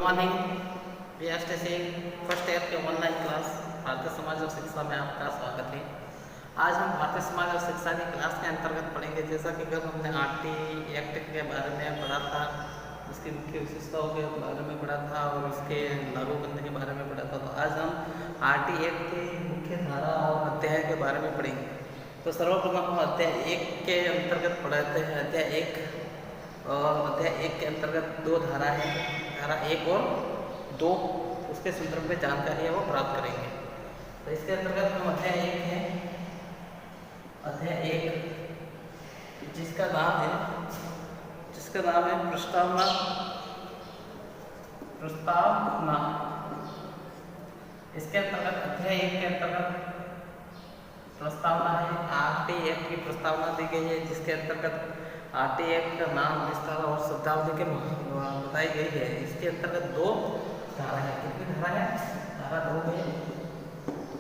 Morning वीएसटीसी first year के online class Bharatiya Samaj और शिक्षा में आपका स्वागत है। आज हम भारतीय समाज और शिक्षा की क्लास के अंतर्गत पढ़ेंगे। जैसा कि कल हमने आरटी एक्ट के बारे में पढ़ा था, उसकी मुख्य विशेषताओं के बारे में पढ़ा था और उसके लागू करने के बारे में पढ़ा था। तो आज हम आरटी एक्ट की मुख्य धारा और अध्याय के बारे में पढ़ेंगे। तो सर्वप्रथम हम अध्याय 1 के अंतर्गत पढ़ाते हैं। अध्याय 1 और अध्याय 1 के अंतर्गत दो धारा है, धारा 1 और 2, उसके संदर्भ में जानकारी है वो प्राप्त करेंगे। तो इसके अंतर्गत हम अध्याय 1 है, अध्याय 1 जिसका नाम है प्रस्तावना। इसके अंतर्गत अध्याय 1 के अंतर्गत प्रस्तावना है। आरटी एक्ट की प्रस्तावना दी गई है, जिसके अंतर्गत आरटी एक्ट का नाम, विस्तार और शब्दावली के बताई गई है। इसके अंतर्गत दो धारा है। कितनी धारा है? धारा 2 है,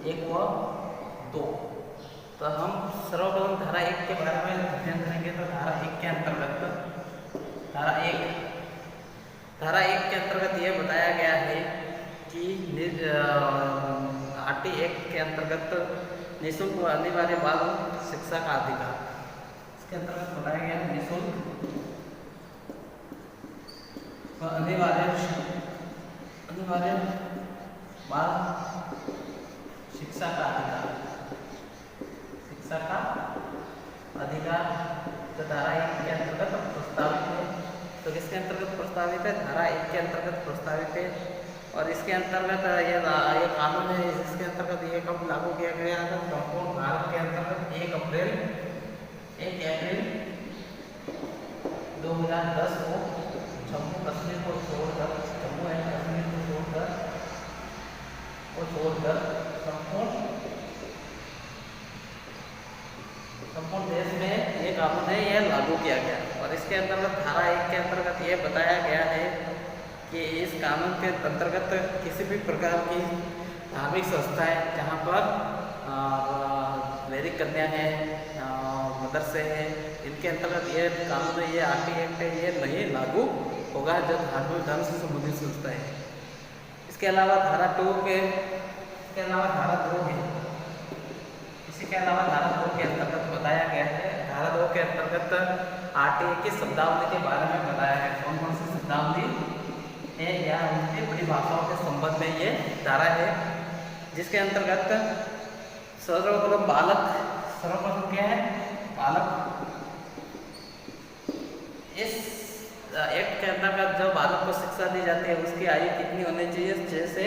1 व 2। तो हम सर्वप्रथम धारा 1 के बारे में अध्ययन करेंगे। तो धारा 1 के अंतर्गत धारा 1 के अंतर्गत यह बताया गया है कि आरटी एक्ट के अंतर्गत निःशुल्क व अनिवार्य बाल शिक्षा का अधिकार, इसके अंतर्गत बताया गया है निःशुल्क व अनिवार्य बाल शिक्षा का अधिकार जो धारा 1 के अंतर्गत प्रस्तावित है। तो किसके अंतर्गत प्रस्तावित है? धारा 1 के अंतर्गत प्रस्तावित है। और इसके अंतर्गत ये कानून है, इसके अंतर्गत ये कब लागू किया गया था? संपूर्ण भारत के अंतर्गत 1 अप्रैल 2010 को जम्मू एंड कश्मीर को छोड़कर संपूर्ण देश में ये कानून है, यह लागू किया गया। और इसके अंतर्गत धारा 1 के अंतर्गत ये बताया गया है कि इस कानून के अंतर्गत किसी भी प्रकार की धार्मिक संस्थाएं जहाँ पर वैदिक कन्या है, मदरसे है, इनके अंतर्गत ये कानून है, ये आरटी एक्ट है, ये नहीं लागू होगा जब धार्मिक धर्म से संबंधित संस्थाएं है। इसके अलावा धारा 2 है। इसी के अलावा धारा 2 के अंतर्गत बताया गया है। धारा 2 के अंतर्गत आरटी एक्ट की शब्दावली के बारे में बताया है। कौन कौन सी शब्दावली है या उनकी परिभाषाओं के संबंध में ये धारा है, जिसके अंतर्गत सर्वप्रथम क्या है? बालक। इस एक्ट के अंतर्गत जो बालक को शिक्षा दी जाती है उसकी आयु कितनी होनी चाहिए? 6 से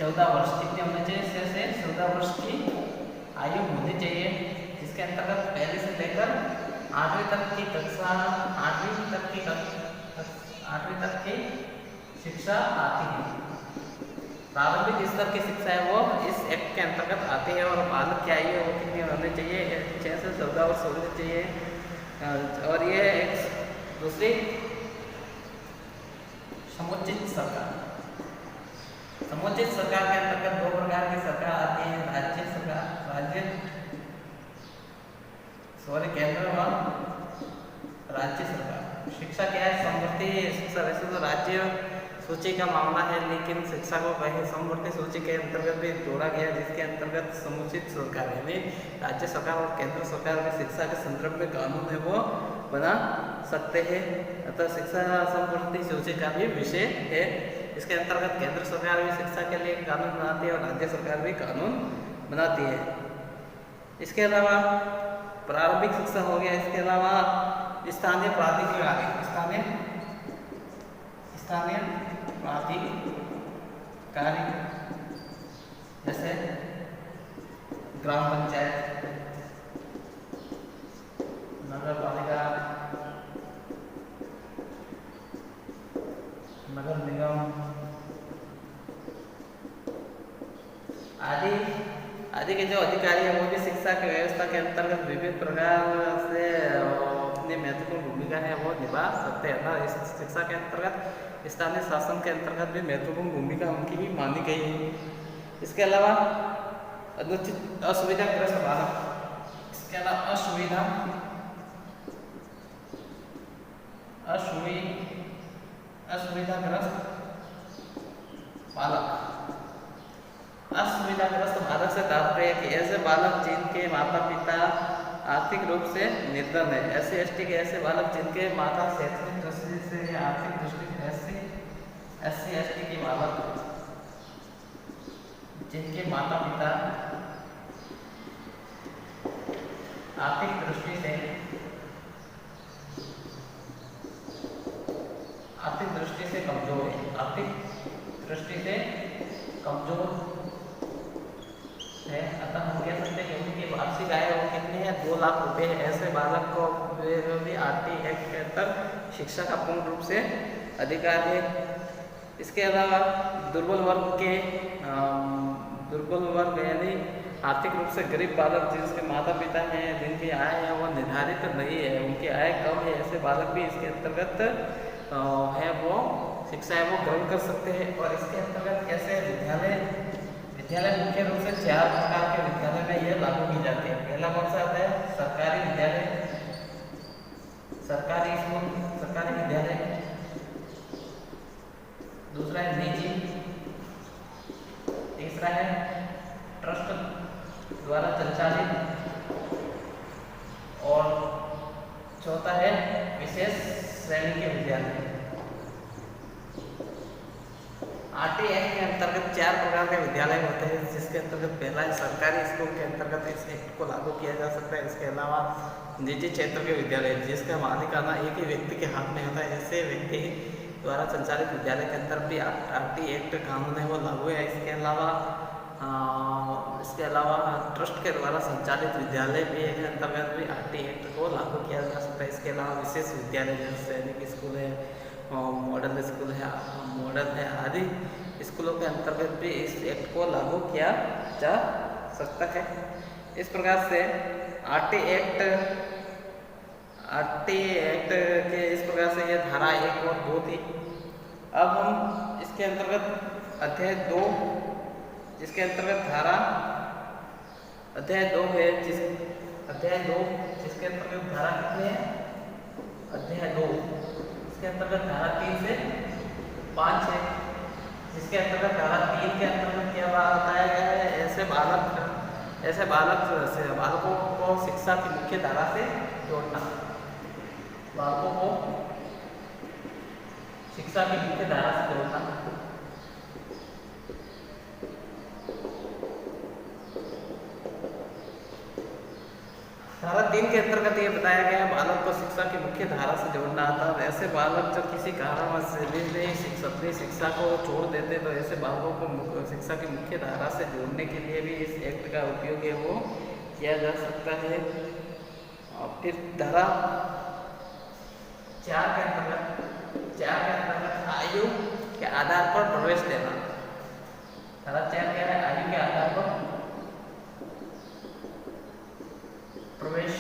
14 वर्ष। कितनी होनी चाहिए? 6 से 14 वर्ष की आयु होनी चाहिए, जिसके अंतर्गत पहले से लेकर 8वीं तक की कक्षा, 8वीं तक की शिक्षा आती है। प्रारंभिक स्तर की शिक्षा है वो इस एक्ट के अंतर्गत आती है। और बालक की आयु वो कितनी होनी चाहिए? 6 से 14 वर्ष होनी चाहिए। और ये एक दूसरी समुचित सरकार के अंतर्गत 2 प्रकार की सरकार आती है, केंद्र और राज्य सरकार। शिक्षा क्या है? समवर्ती शिक्षा। वैसे तो राज्य सूची का मामला है, लेकिन शिक्षा को कहीं समवर्ती सूची के अंतर्गत भी जोड़ा गया, जिसके अंतर्गत समुचित सरकार यानी राज्य सरकार और केंद्र सरकार में शिक्षा के संदर्भ में कानून है वो बना सकते हैं। अतः शिक्षा समवर्ती सूची का भी विषय है। इसके अंतर्गत केंद्र सरकार भी शिक्षा के लिए कानून बनाती है और राज्य सरकार भी कानून बनाती है। इसके अलावा प्रारंभिक शिक्षा हो गया। इसके अलावा स्थानीय प्राधिकार जैसे ग्राम पंचायत, नगर पालिका, नगर निगम आदि के जो अधिकारी है वो भी शिक्षा की व्यवस्था के अंतर्गत विभिन्न प्रकार से अपनी महत्वपूर्ण भूमिका है वो निभा सकते हैं ना। इस शिक्षा के अंतर्गत स्थानीय शासन के अंतर्गत भी महत्वपूर्ण भूमिका उनकी भी मानी गई है। इसके अलावा अनुचित असुविधाग्रस्त बालक, इसके अलावा असुविधाग्रस्त बालक, असुविधाग्रस्त बालक से तात्पर्य कि ऐसे बालक जिनके माता पिता आर्थिक रूप से निर्धन है। SC/ST के ऐसे बालक जिनके माता शैक्षणिक दृष्टि से या आर्थिक दृष्टि से SC/ST के बालक जिनके माता पिता आर्थिक दृष्टि से कमजोर है, आर्थिक दृष्टि से कमजोर है, अतः हम कह सकते हैं कि उनकी वार्षिक आय वो कितनी है, 2 लाख रुपए है। ऐसे बालक को भी RT एक्ट के तहत शिक्षा का पूर्ण रूप से अधिकार है। इसके अलावा दुर्बल वर्ग यानी आर्थिक रूप से गरीब बालक जिसके माता पिता हैं, जिनकी आय है वो निर्धारित नहीं है, उनकी आय कम है, ऐसे बालक भी इसके अंतर्गत है वो शिक्षा है वो ग्रहण कर सकते हैं। और इसके अंतर्गत कैसे विद्यालय मुख्य रूप से 4 प्रकार के विद्यालय में ये लागू की जाती है। पहला कौन सा आता है? सरकारी विद्यालय, सरकारी स्कूल, सरकारी विद्यालय। दूसरा है निजी, तीसरा है ट्रस्ट द्वारा संचालित, और चौथा है विशेष श्रेणी के विद्यालय। RT एक्ट के अंतर्गत 4 प्रकार के विद्यालय होते हैं, जिसके अंतर्गत पहला है सरकारी स्कूल के अंतर्गत इस एक्ट को लागू किया जा सकता है। इसके अलावा निजी क्षेत्र के विद्यालय जिसका मालिकाना एक ही व्यक्ति के हाथ में होता है, ऐसे व्यक्ति द्वारा संचालित विद्यालय के अंदर भी RT एक्ट कानून है वो लागू है। इसके अलावा ट्रस्ट के द्वारा संचालित विद्यालय भी के अंतर्गत भी RT एक्ट को लागू किया जा सकता है। इसके अलावा विशेष विद्यालय जैसे सैनिक स्कूल है, मॉडल स्कूल है आदि स्कूलों के अंतर्गत भी इस एक्ट को लागू किया जा सकता है। इस प्रकार से RT एक्ट के इस प्रकार से ये धारा 1 और 2 थी। अब हम इसके अंतर्गत अध्याय 2 जिसके अंतर्गत धारा अध्याय 2 है, जिसके अंतर्गत धारा कितनी है? अध्याय 2 इसके अंतर्गत धारा 3 से 5 है, जिसके अंतर्गत धारा 3 के अंतर्गत क्या बताया गया है? ऐसे बालकों को शिक्षा की मुख्य धारा से जोड़ना, बालकों को शिक्षा की मुख्य धारा से जोड़ना। धारा 3 के अंतर्गत ये बताया गया बालक को शिक्षा की मुख्य धारा से जोड़ना आता है। ऐसे बालक जब किसी कारणवश से अपनी शिक्षा को छोड़ देते तो ऐसे बालकों को शिक्षा की मुख्य धारा से जोड़ने के लिए भी इस एक्ट का उपयोग है वो किया जा सकता है। और फिर धारा 4 के अंतर्गत आयु के आधार पर प्रवेश देना। धारा 4 क्या है? आयु के आधार पर प्रवेश,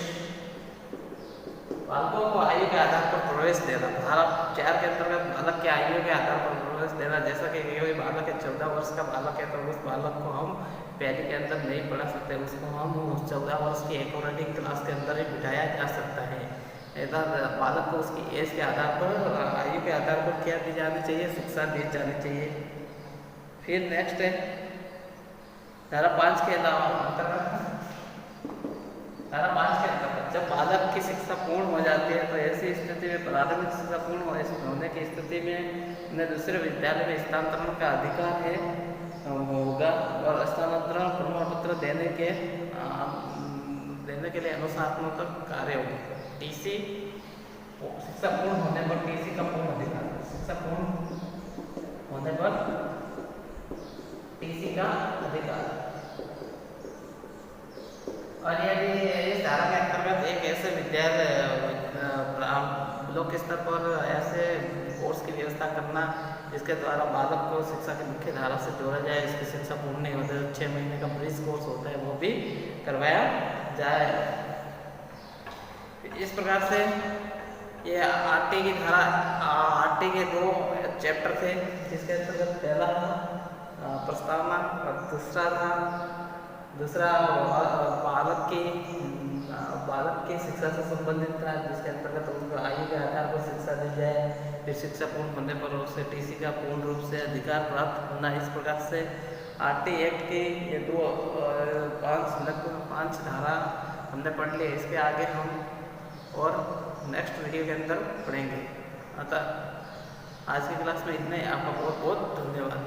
बालकों को आयु के आधार पर प्रवेश देना। धारा 4 के अंतर्गत बालक के आयु के आधार पर प्रवेश देना, जैसा कि कोई बालक है 14 वर्ष का बालक है तो उस बालक को हम पहले के अंदर नहीं पढ़ा सकते, उसको हम उस 14 वर्ष की एक्टिविटी क्लास के अंदर ही बिठाया जा सकता है। ऐसा बालक को उसकी एज के आधार पर, आयु के आधार पर क्या दी जानी चाहिए? शिक्षा दी जानी चाहिए। फिर नेक्स्ट है धारा 5 के अलावा धारा 5 के अंतर्गत जब बालक की शिक्षा पूर्ण हो जाती है तो ऐसी स्थिति में प्राथमिक शिक्षा पूर्ण होने की स्थिति में उन्हें दूसरे विद्यालय में स्थानांतरण का अधिकार है होगा, और स्थानांतरण प्रमाण पत्र देने के लिए अनुशासनात्मक कार्य होगा। TC शिक्षा पूर्ण होने पर TC का पूर्ण अधिकार, शिक्षा पूर्ण होने पर TC का अधिकार। और यदि इस धारा के अंतर्गत एक ऐसे विद्यालय ब्लॉक स्तर पर ऐसे कोर्स की व्यवस्था करना जिसके द्वारा बालक को शिक्षा की मुख्य धारा से जोड़ा जाए, इसकी शिक्षा पूर्ण नहीं होती, 6 महीने का ब्रिज कोर्स होता है वो भी करवाया जाए। इस प्रकार से ये RT की धारा, RT के 2 चैप्टर थे, जिसके अंतर्गत पहला था प्रस्तावना और दूसरा बालक की शिक्षा से संबंधित था, जिसके अंतर्गत उनको आयु के आधार पर शिक्षा दी जाए, फिर शिक्षा पूर्ण होने पर उसे टीसी का पूर्ण रूप से अधिकार प्राप्त होना। इस प्रकार से आरटी एक्ट की ये लगभग 5 धारा हमने पढ़ ली। इसके आगे हम और नेक्स्ट वीडियो के अंदर पढ़ेंगे। अतः आज की क्लास में इतना ही। आपका बहुत बहुत धन्यवाद।